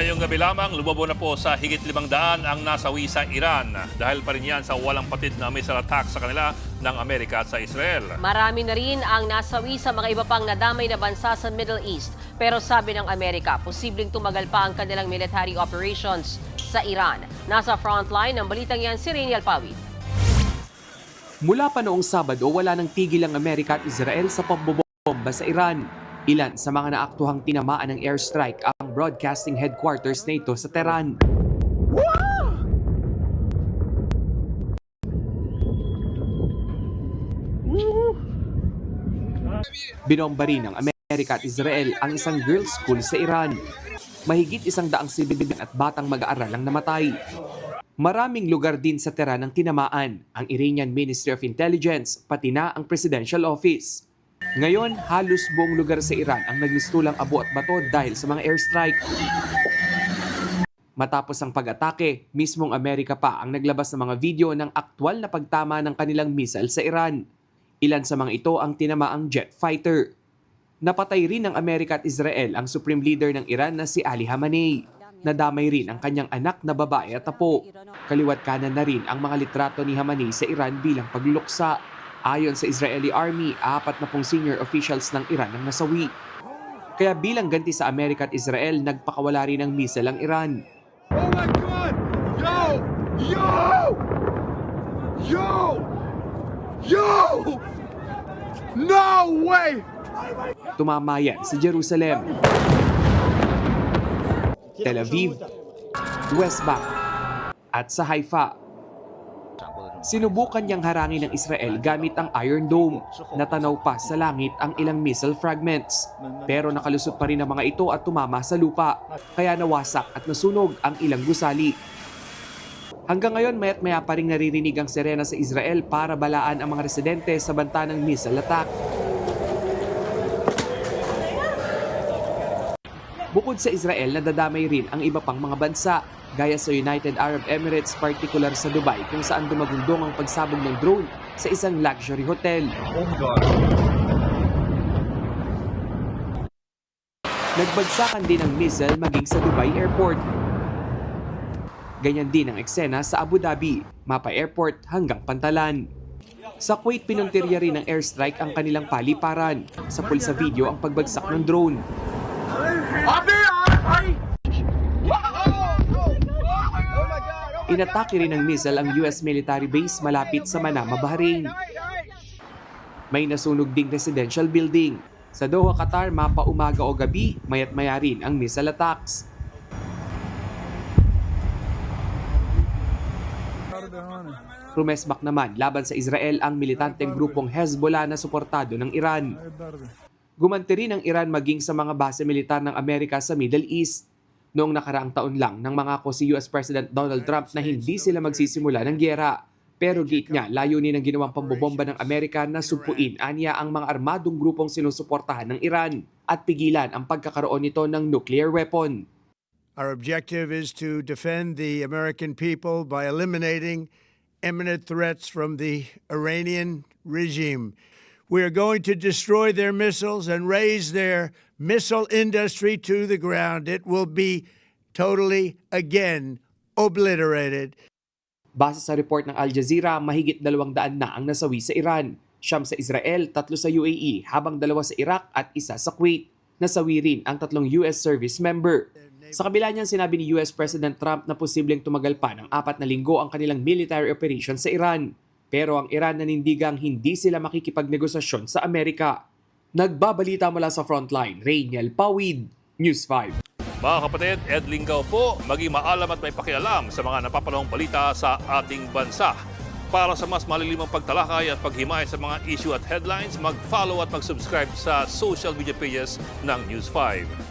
Ngayong gabi lamang, lumabo na po sa higit 500 ang nasawi sa Iran. Dahil pa rin yan sa walang patid na missile attack sa kanila ng Amerika at sa Israel. Marami na rin ang nasawi sa mga iba pang nadamay na bansa sa Middle East. Pero sabi ng Amerika, posibleng tumagal pa ang kanilang military operations sa Iran. Nasa frontline ng balitang yan si Rainiel Pawid. Mula pa noong Sabado, wala nang tigil ang Amerika at Israel sa pambobomba sa Iran. Ilan sa mga naaktuhang tinamaan ng airstrike ang broadcasting headquarters na ito sa Tehran. Binomba rin ng Amerika at Israel ang isang girls' school sa Iran. Mahigit 100 sibilyan at batang mag-aaral ang namatay. Maraming lugar din sa Tehran ang tinamaan, ang Iranian Ministry of Intelligence, pati na ang Presidential Office. Ngayon, halos buong lugar sa Iran ang nagmistulang abo at bato dahil sa mga airstrike. Matapos ang pag-atake, mismong Amerika pa ang naglabas ng mga video ng aktwal na pagtama ng kanilang missile sa Iran. Ilan sa mga ito ang tinamaang jet fighter. Napatay rin ng Amerika at Israel ang Supreme Leader ng Iran na si Ali Khamenei. Nadamay rin ang kanyang anak na babae at apo. Kaliwat kanan na rin ang mga litrato ni Khamenei sa Iran bilang pagluksa. Ayon sa Israeli Army, 40 senior officials ng Iran ang nasawi. Kaya bilang ganti sa Amerika at Israel, nagpakawala rin ng missile ang Iran. Oh my God! Yo! Yo! Yo! Yo! No way! Tumama yan sa Jerusalem, Tel Aviv, West Bank, at sa Haifa. Sinubukan niyang harangin ng Israel gamit ang Iron Dome. Natanaw pa sa langit ang ilang missile fragments. Pero nakalusot pa rin ang mga ito at tumama sa lupa. Kaya nawasak at nasunog ang ilang gusali. Hanggang ngayon, maya't maya pa rin naririnig ang sirena sa Israel para balaan ang mga residente sa banta ng missile attack. Bukod sa Israel, nadadamay rin ang iba pang mga bansa, gaya sa United Arab Emirates, partikular sa Dubai, kung saan dumagundong ang pagsabog ng drone sa isang luxury hotel. Nagbagsakan din ang missile maging sa Dubai Airport. Ganyan din ang eksena sa Abu Dhabi, Mapa Airport hanggang Pantalan. Sa Kuwait, pinuntirya rin ng airstrike ang kanilang paliparan. Sa pulsa video ang pagbagsak ng drone. Inatake rin ng missile ang US military base malapit sa Manama, Bahrain. May nasunog ding residential building. Sa Doha, Qatar, mapa umaga o gabi, maya't maya rin ang missile attacks. Rumesbak naman laban sa Israel ang militanteng grupong Hezbollah na suportado ng Iran. Gumanti rin ang Iran maging sa mga base militar ng Amerika sa Middle East. Noong nakaraang taon lang nang mangako si US President Donald Trump na hindi sila magsisimula ng gyera. Pero giit niya, layunin ng ginawang pambobomba ng Amerika na supuin anya ang mga armadong grupong sinusuportahan ng Iran at pigilan ang pagkakaroon nito ng nuclear weapon. Our objective is to defend the American people by eliminating imminent threats from the Iranian regime. We are going to destroy their missiles and raise their missile industry to the ground. It will be totally, again, obliterated. Base sa report ng Al Jazeera, mahigit 200 na ang nasawi sa Iran. 9 sa Israel, 3 sa UAE, habang 2 sa Iraq at 1 sa Kuwait. Nasawi rin ang 3 US service member. Sa kabila niyan, sinabi ni US President Trump na posibleng tumagal pa ng 4 na linggo ang kanilang military operation sa Iran. Pero ang Iran nanindigang hindi sila makikipagnegosasyon sa Amerika. Nagbabalita mula sa frontline, Rainiel Pawid, News 5. Mga kapatid, Ed Lingaw po, maging maalam at may pakialam sa mga napapanahong balita sa ating bansa. Para sa mas malilimang pagtalakay at paghimay sa mga issue at headlines, mag-follow at mag-subscribe sa social media pages ng News 5.